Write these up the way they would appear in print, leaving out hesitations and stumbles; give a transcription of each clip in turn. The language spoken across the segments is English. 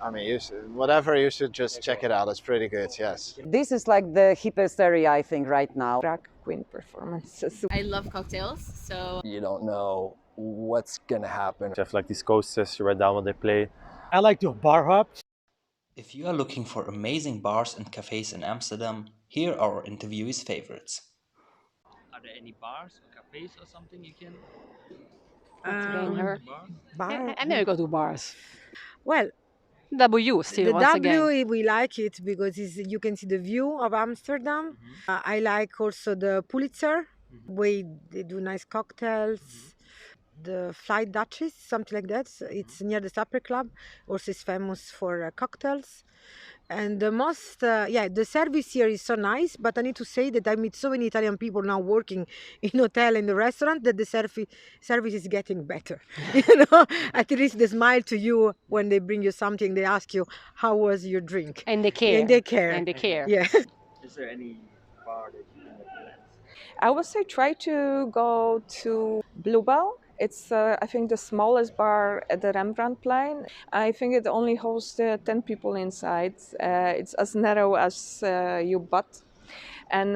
I mean, whatever, you should just check it out. It's pretty good, yes. This is like the hippest area, I think, right now. Drag queen performances. I love cocktails, so You don't know what's gonna happen. You have like these coasters, you write down what they play. I like the bar hops. If you are looking for amazing bars and cafes in Amsterdam, here are our interviewees' favorites. Are there any bars or cafes or something you can? Yeah, I never go to bars. Well, W still, the once W, again. we like it because you can see the view of Amsterdam. I like also the Pulitzer, where they do nice cocktails. The Flight Duchess, something like that. It's near the Supper Club. Also, is famous for cocktails. And the most, the service here is so nice. But I need to say that I meet so many Italian people now working in hotel and the restaurant that the service is getting better. At least they smile to you when they bring you something. They ask you, "How was your drink?" And they care. And they care. And they care. Yeah. Is there any bar that you can recommend? I would say try to go to Bluebell. It's, I think, the smallest bar at the Rembrandtplein. I think it only holds 10 people inside. It's as narrow as your butt. And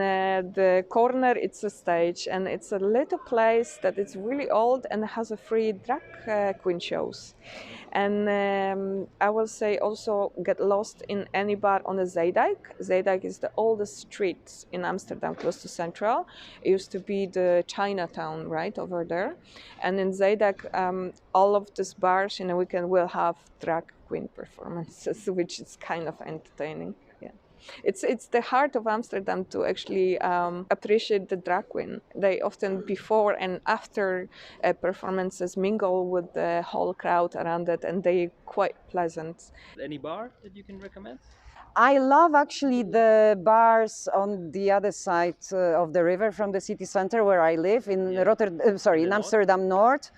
the corner, it's a stage. And it's a little place that is really old and has a free drag queen shows. And I will say also get lost in any bar on the Zeedijk. Zeedijk is the oldest street in Amsterdam, close to Central. It used to be the Chinatown, right, over there. And in Zeedijk, all of these bars in a weekend will have drag queen performances, which is kind of entertaining. It's the heart of Amsterdam to actually appreciate the drag queen. They often before and after performances mingle with the whole crowd around it, and they're quite pleasant. Any bar that you can recommend? I love actually the bars on the other side of the river from the city center where I live in in Amsterdam North.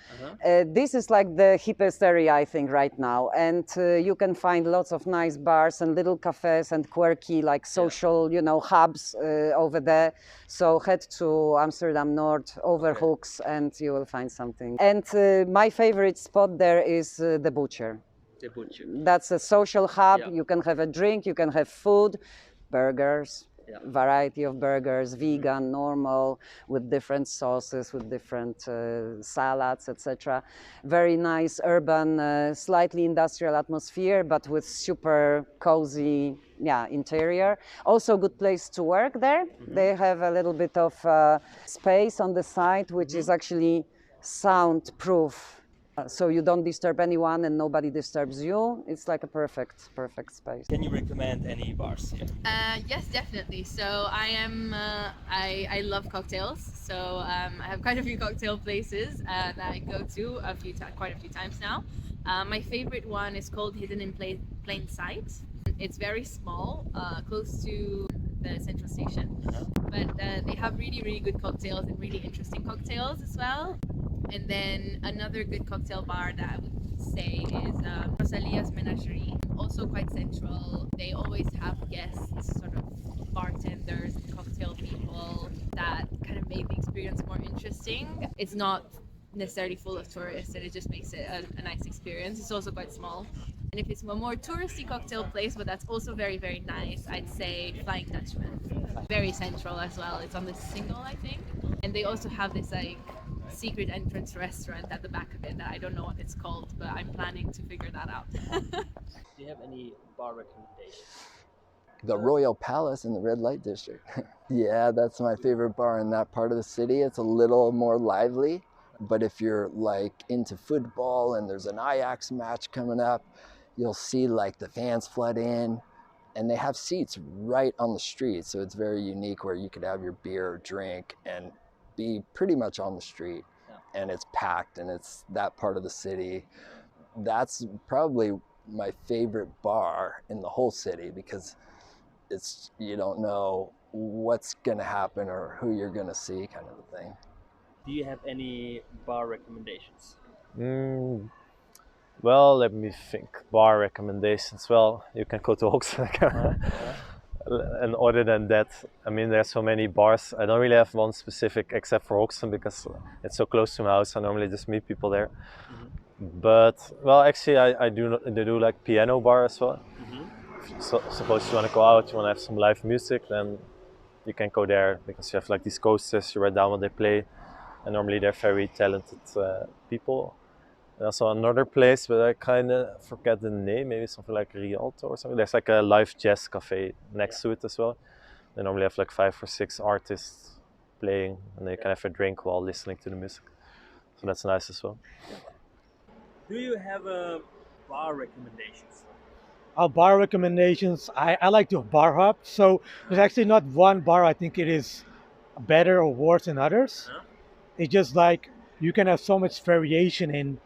This is like the hippest area, I think, right now, and you can find lots of nice bars and little cafes and quirky, like social, hubs over there. So head to Amsterdam North over hooks, and you will find something. And my favorite spot there is the Butcher. The Butcher. That's a social hub. Yeah. You can have a drink, you can have food, burgers, Yeah. variety of burgers, vegan, normal, with different sauces, with different salads, etc. Very nice urban, slightly industrial atmosphere, but with super cozy, interior. Also good place to work there. They have a little bit of space on the side, which is actually soundproof. So you don't disturb anyone and nobody disturbs you. It's like a perfect space. Can you recommend any bars here? yes, definitely. So I love cocktails. So I have quite a few cocktail places that I go to quite a few times now. My favorite one is called Hidden in Plain Sight. It's very small, close to the central station, but they have really, really good cocktails and really interesting cocktails as well. And then another good cocktail bar that I would say is Rosalia's Menagerie, also quite central. They always have guests, sort of bartenders and cocktail people that kind of make the experience more interesting. It's not necessarily full of tourists, and it just makes it a nice experience. It's also quite small. And if it's a more touristy cocktail place, but that's also very, very nice, I'd say Flying Dutchman. Very central as well. It's on the Single, I think. And they also have this like secret entrance restaurant at the back of it that I don't know what it's called, but I'm planning to figure that out. Do you have any bar recommendations? The Royal Palace in the Red Light District. Yeah, that's my favorite bar in that part of the city. It's a little more lively, but if you're like into football and there's an Ajax match coming up, you'll see like the fans flood in, and they have seats right on the street. So it's very unique where you could have your beer or drink and be pretty much on the street. Yeah. And it's packed, and it's that part of the city. That's probably my favorite bar in the whole city, because it's, you don't know what's gonna happen or who you're gonna see, kind of a thing. Do you have any bar recommendations? Well, let me think. Bar recommendations. Well, you can go to Hoogstweg. And other than that, I mean, there's so many bars. I don't really have one specific except for Hoogstweg because it's so close to my house. I normally just meet people there. But well, actually, I do like piano bar as well. So suppose you want to go out, you want to have some live music, then you can go there because you have like these coasters. You write down what they play, and normally they're very talented people. And also another place, but I kind of forget the name. Maybe something like Rialto or something. There's like a live jazz cafe next to it as well. They normally have like 5 or 6 artists playing, and they can have a drink while listening to the music. So that's nice as well. Do you have a bar recommendations? Bar recommendations. I like to bar hop. So there's actually not one bar I think it is better or worse than others. Huh? It's just like you can have so much variation in,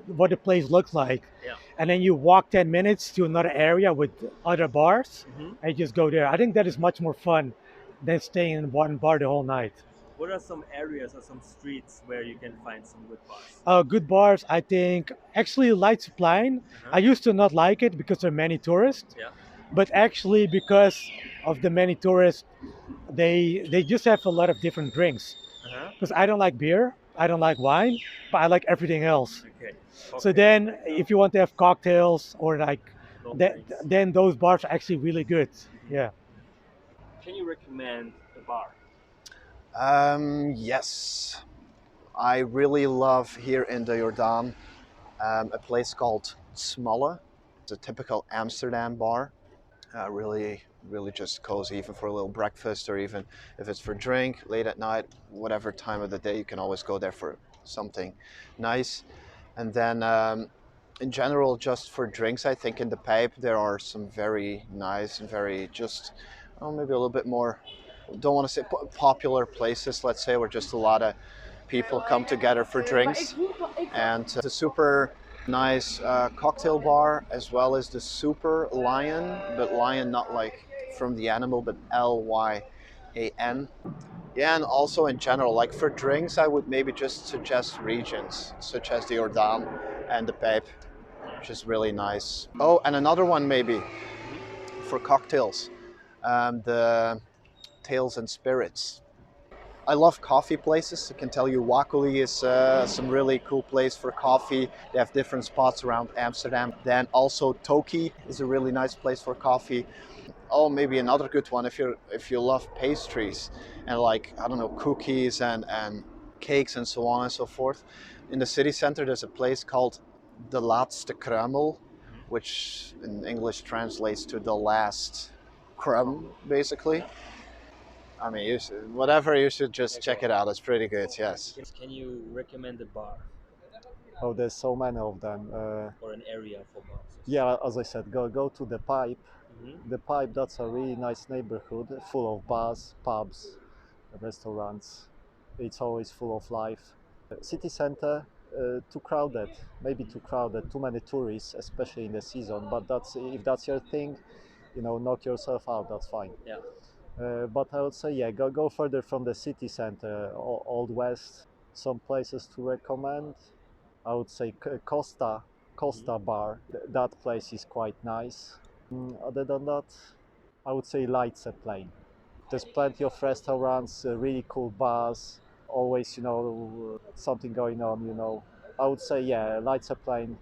what the place looks like. Yeah. And then you walk 10 minutes to another area with other bars and you just go there. I think that is much more fun than staying in one bar the whole night. What are some areas or some streets where you can find some good bars? Good bars, I think, actually Light Supply. I used to not like it because there are many tourists. Yeah. But actually, because of the many tourists, they just have a lot of different drinks. Because I don't like beer, I don't like wine, but I like everything else. Okay. So then, if you want to have cocktails or like, Drinks. then those bars are actually really good. Yeah. Can you recommend a bar? Yes, I really love here in the Jordaan a place called Smalle. It's a typical Amsterdam bar. Really just cozy, even for a little breakfast, or even if it's for drink late at night, whatever time of the day, you can always go there for something nice. And then in general, just for drinks, I think in the Pijp there are some very nice and very just, maybe a little bit more, don't want to say popular places, let's say, where just a lot of people come together for drinks. And the super nice cocktail bar, as well as the Super Lion, but Lion not like from the animal, but Lyan. Yeah, and also in general, like for drinks, I would maybe just suggest regions such as the Jordaan and the Pijp, which is really nice. Oh, and another one maybe for cocktails, the Tales and Spirits. I love coffee places. I can tell you Wakuli is some really cool place for coffee. They have different spots around Amsterdam. Then also Toki is a really nice place for coffee. Oh, maybe another good one if you love pastries and like, I don't know, cookies and cakes and so on and so forth. In the city center there's a place called De Laatste Kruimel, which in English translates to the last crumb, basically. I mean, you should just check it out. It's pretty good, yes. Can you recommend a bar Oh, there's so many of them. or an area for bars? Yeah, as I said, go to the Pijp. The Pijp, that's a really nice neighborhood, full of bars, pubs, restaurants. It's always full of life. City center, too crowded, maybe too crowded, too many tourists, especially in the season. But if that's your thing, knock yourself out. That's fine. Yeah. But I would say, yeah, go further from the city center, Old West. Some places to recommend. I would say Costa Bar. That place is quite nice. Other than that, I would say Leidseplane. There's plenty of restaurants, really cool bars, always, something going on, I would say, yeah, Leidseplane,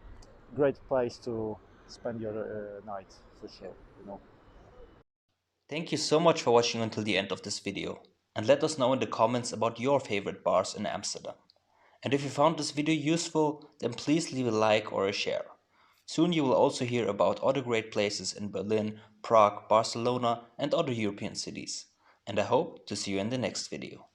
great place to spend your night, for sure. Thank you so much for watching until the end of this video, and let us know in the comments about your favorite bars in Amsterdam. And if you found this video useful, then please leave a like or a share. Soon you will also hear about other great places in Berlin, Prague, Barcelona and other European cities. And I hope to see you in the next video.